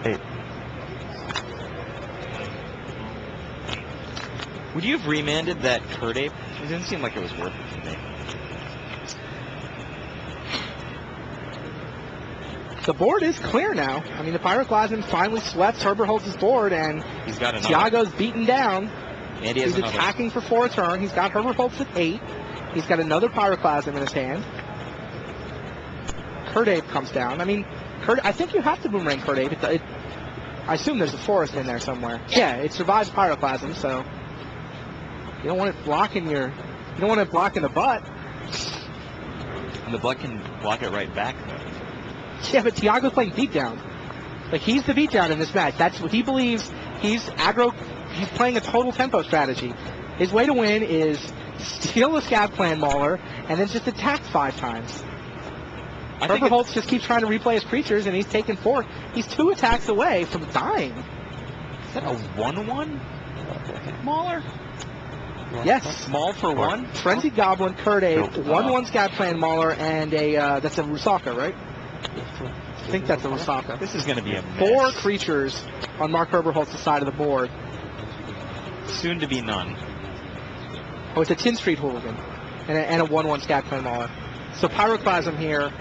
8. Would you have remanded that Kurt Ape? It didn't seem like it was worth it to me. The board is clear now. I mean, the Pyroclasm finally swept Herbert Holtz's board, and He's got another. Tiago's beaten down. And he has He's another. attacking for 4 a turn. He's got Herbert Holtz at 8. He's got another Pyroclasm in his hand. Kurt Ape comes down. I mean, I think you have to boomerang Kurt Ape. I assume there's a forest in there somewhere. Yeah, it survives Pyroclasm, so you don't want it blocking you don't want it blocking the butt. And the butt can block it right back, though. Yeah, but Tiago's playing beatdown. Like, he's the beatdown in this match. That's what he believes. He's playing a total tempo strategy. His way to win is steal a Scab Clan Mauler and then just attack 5 times. Herbert Holtz just keeps trying to replay his creatures, and he's taking 4. He's 2 attacks away from dying. Is that a 1/1 Mauler? Yes. Small for 1? Frenzied Goblin, Kurt Ape, 1/1 Scab Clan Mauler, and that's a Rusaka, right? I think that's a Rusaka. This is going to be a mess. 4 creatures on Mark Herbert Holtz's side of the board. Soon to be none. Oh, it's a Tin Street Hooligan and a 1/1 Scab Clan Mauler. So Pyroclasm here,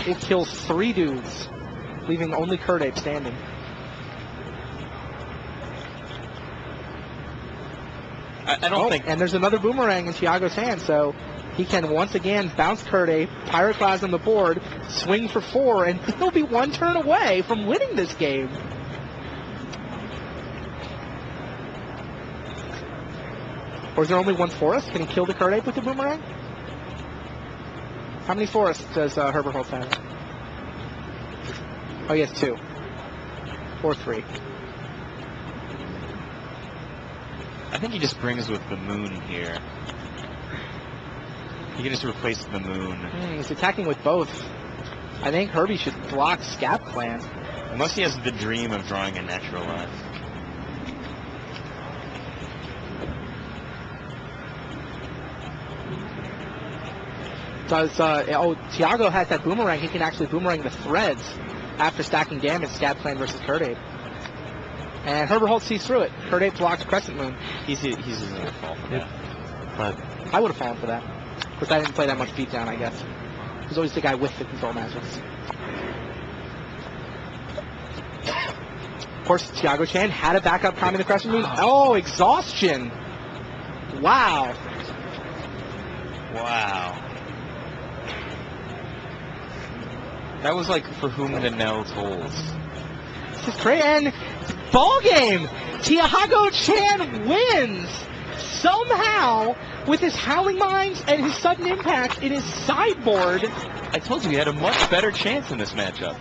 it kills 3 dudes, leaving only Kurt Ape standing. I don't think... And there's another boomerang in Tiago's hand, so he can once again bounce Kurt Ape, Pyroclasm the board, swing for 4, and he'll be 1 turn away from winning this game. Or is there only 1 forest? Can he kill the Kurt Ape with the boomerang? How many forests does Herbert Holtz have? Oh, he has 2. Or 3. I think he just brings with the moon here. He can just replace the moon. He's attacking with both. I think Herbie should block Scab Clan. Unless he has the dream of drawing a natural life. Tiago has that boomerang. He can actually boomerang the threads after stacking damage, Scab Clan versus Kurt Ape. And Herbert Holtz sees through it. Kurt Ape blocks Crescent Moon. He's going to fall for that. But I would have fallen for that. Because I didn't play that much beatdown, I guess. He's always the guy with the control magics. Of course, Tiago Chan had a backup coming to Crescent Moon. Oh, exhaustion! Wow. Wow. That was like for whom the knell tolls. This is great. And ball game! Tiago Chan wins! Somehow, with his Howling Mines and his sudden impact in his sideboard. I told you he had a much better chance in this matchup.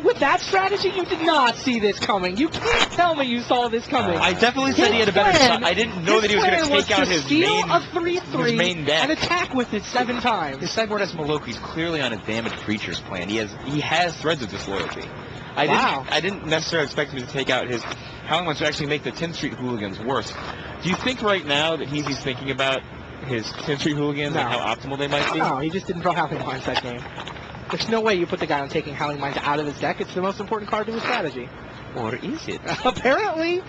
With that strategy, you did not see this coming. You can't tell me you saw this coming. I definitely said he had a better shot. I didn't know that he was going to take out his main deck and attack with it 7 times. His sideboard has Moloch. He's clearly on a damaged creatures plan. He has Threads of Disloyalty. I didn't necessarily expect him to take out his Howling Mines to actually make the 10th Street Hooligans worse. Do you think right now that he's thinking about his 10th Street Hooligans and how optimal they might be? No, he just didn't draw Howling Mines that game. There's no way you put the guy on taking Howling Mines out of his deck. It's the most important card to his strategy. Or is it? Apparently,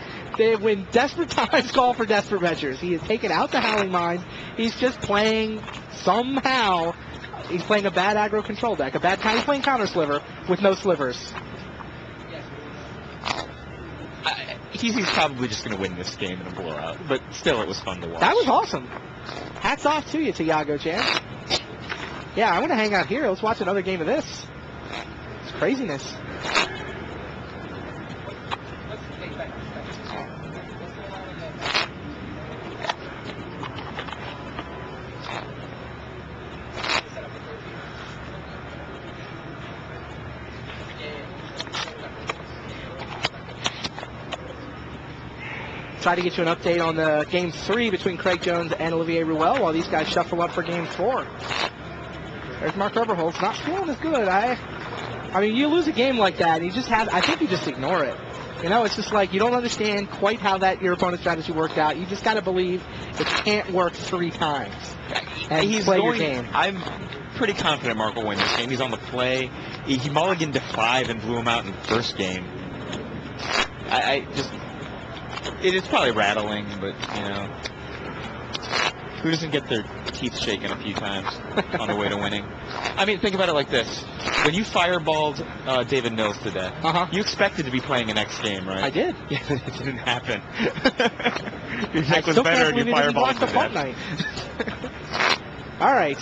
when desperate times call for desperate measures, he has taken out the Howling Mines. He's just playing somehow. He's playing a bad aggro control deck. He's playing Counter Sliver with no slivers. He's probably just going to win this game in a blowout, but still, it was fun to watch. That was awesome. Hats off to you, Tiago Chan. Yeah, I want to hang out here. Let's watch another game of this. It's craziness. Try to get you an update on the Game 3 between Craig Jones and Olivier Ruel while these guys shuffle up for Game 4. There's Mark Herbert Holtz. Not feeling as good. I mean, you lose a game like that, and I think you just ignore it. You know, it's just like you don't understand quite how your opponent's strategy worked out. You just got to believe it can't work 3 times. And play your game. I'm pretty confident Mark will win this game. He's on the play. He mulliganed to 5 and blew him out in the first game. it is probably rattling, but, who doesn't get their teeth shaken a few times on the way to winning? I mean, think about it like this. When you fireballed David Mills to death, you expected to be playing an X game, right? I did. Yeah, but it didn't happen. Your deck was better and you fireballed him to death. All right.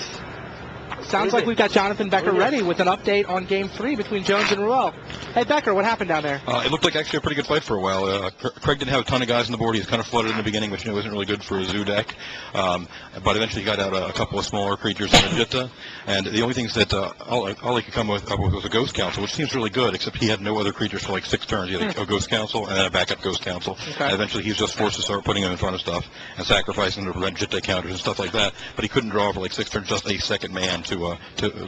Sounds like we've got Jonathan Becker ready with an update on Game 3 between Jones and Ruel. Hey, Becker, what happened down there? It looked like actually a pretty good fight for a while. Craig didn't have a ton of guys on the board. He was kind of flooded in the beginning, which wasn't really good for a zoo deck. But eventually he got out a couple of smaller creatures in the Jitta. And the only things that all he could come up with was a Ghost Council, which seems really good, except he had no other creatures for like 6 turns. He had a Ghost Council and then a backup Ghost Council. Okay. And eventually he was just forced to start putting them in front of stuff and sacrificing them to prevent Jitta counters and stuff like that. But he couldn't draw for like 6 turns, just a second man to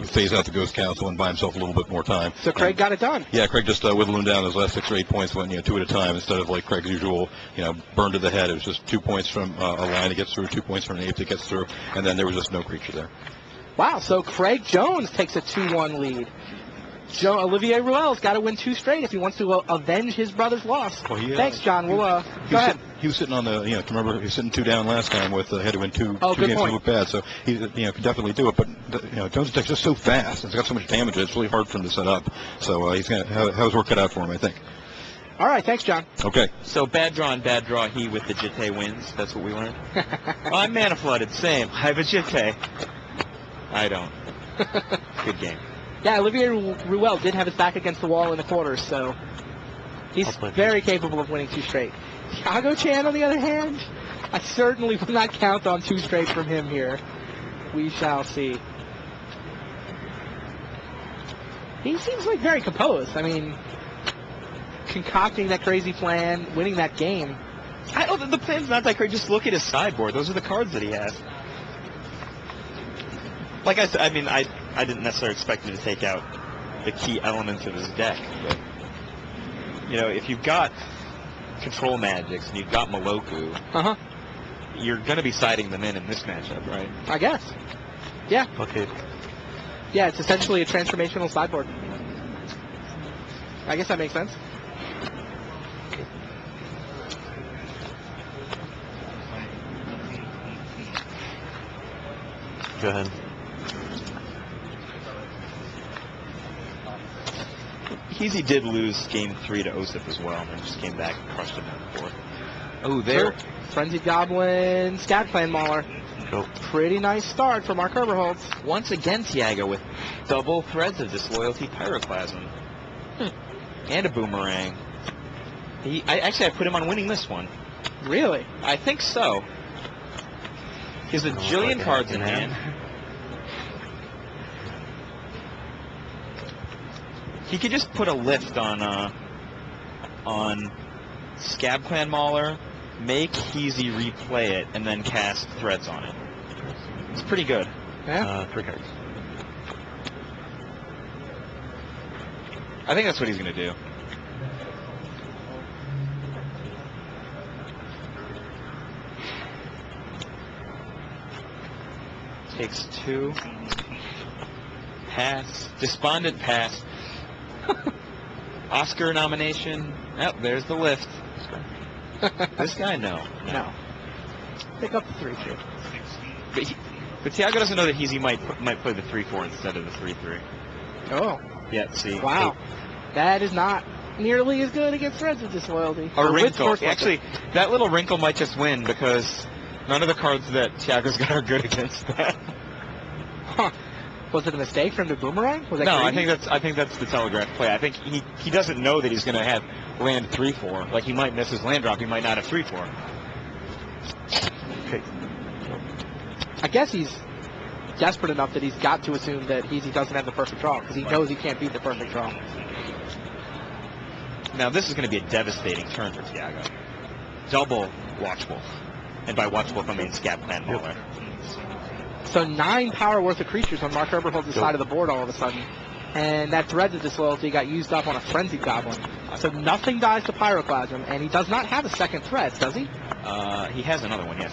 phase out the Ghost Council and buy himself a little bit more time. So Craig got it done. Yeah, Craig just whittled him down. Those last 6 or 8 points went 2 at a time instead of like Craig's usual, burn to the head. It was just 2 points from a line that gets through, 2 points from an ape that gets through, and then there was just no creature there. Wow, so Craig Jones takes a 2-1 lead. Olivier Ruel's got to win 2 straight if he wants to avenge his brother's loss. Well, Thanks, John. We'll go ahead. He was sitting on the, remember he was sitting 2 down last time with had to win 2 games to look bad, so he, could definitely do it. But Jones' deck's just so fast, it's got so much damage, it's really hard for him to set up. So he's gonna have his work cut out for him, I think. All right, thanks, John. Okay. So bad draw and bad draw. He with the Jitte wins. That's what we learned. Well, I'm mana flooded. Same. I have a Jitte. I don't. Good game. Yeah, Olivier Ruel did have his back against the wall in the quarters, so he's very capable of winning 2 straight. Tiago Chan, on the other hand, I certainly will not count on 2 straight from him here. We shall see. He seems like very composed. I mean, concocting that crazy plan, winning that game. The plan's not that great. Just look at his sideboard. Those are the cards that he has. Like I said, I mean, I didn't necessarily expect him to take out the key elements of his deck, but if you've got control magics and you've got Moloku, you're going to be siding them in this matchup, right? I guess. Yeah. Okay. Yeah, it's essentially a transformational sideboard. I guess that makes sense. Go ahead. Heezy did lose Game 3 to Osip as well, and then just came back and crushed him in the 4th. Oh, there. Frenzied Goblin, Scat Clan Mauler. Cool. Pretty nice start for Mark Herberholz. Once again, Tiago with double Threads of Disloyalty, Pyroclasm, and a Boomerang. I put him on winning this one. Really? I think so. He has a jillion cards in hand. He could just put a lift on Scab Clan Mauler, make Heezy replay it, and then cast Threads on it. It's pretty good. Yeah. 3 cards. I think that's what he's going to do. Takes 2. Pass. Despondent pass. Oscar nomination. Oh, there's the lift. This guy, no. Pick up the 3-3. But Tiago doesn't know that Heezy might play the 3-4 instead of the 3-3. Oh. Yeah, see. Wow. That is not nearly as good against Threads of Disloyalty. A wrinkle. Actually, that little wrinkle might just win because none of the cards that Tiago's got are good against that. Huh. Was it a mistake for him to Boomerang? Was that no, greedy? I think that's the telegraph play. I think he doesn't know that he's going to have land 3-4. Like, he might miss his land drop. He might not have 3-4. Okay. I guess he's desperate enough that he's got to assume that Heezy doesn't have the perfect draw because he knows he can't beat the perfect draw. Now, this is going to be a devastating turn for Tiago. Double Watchwolf. And by Watchwolf, I mean Scab Clan Mauler. So 9 power worth of creatures on Mark Herberholz's side of the board all of a sudden. And that Threads of Disloyalty got used up on a Frenzied Goblin. So nothing dies to Pyroclasm, and he does not have a second Threads, does he? He has another one, yes.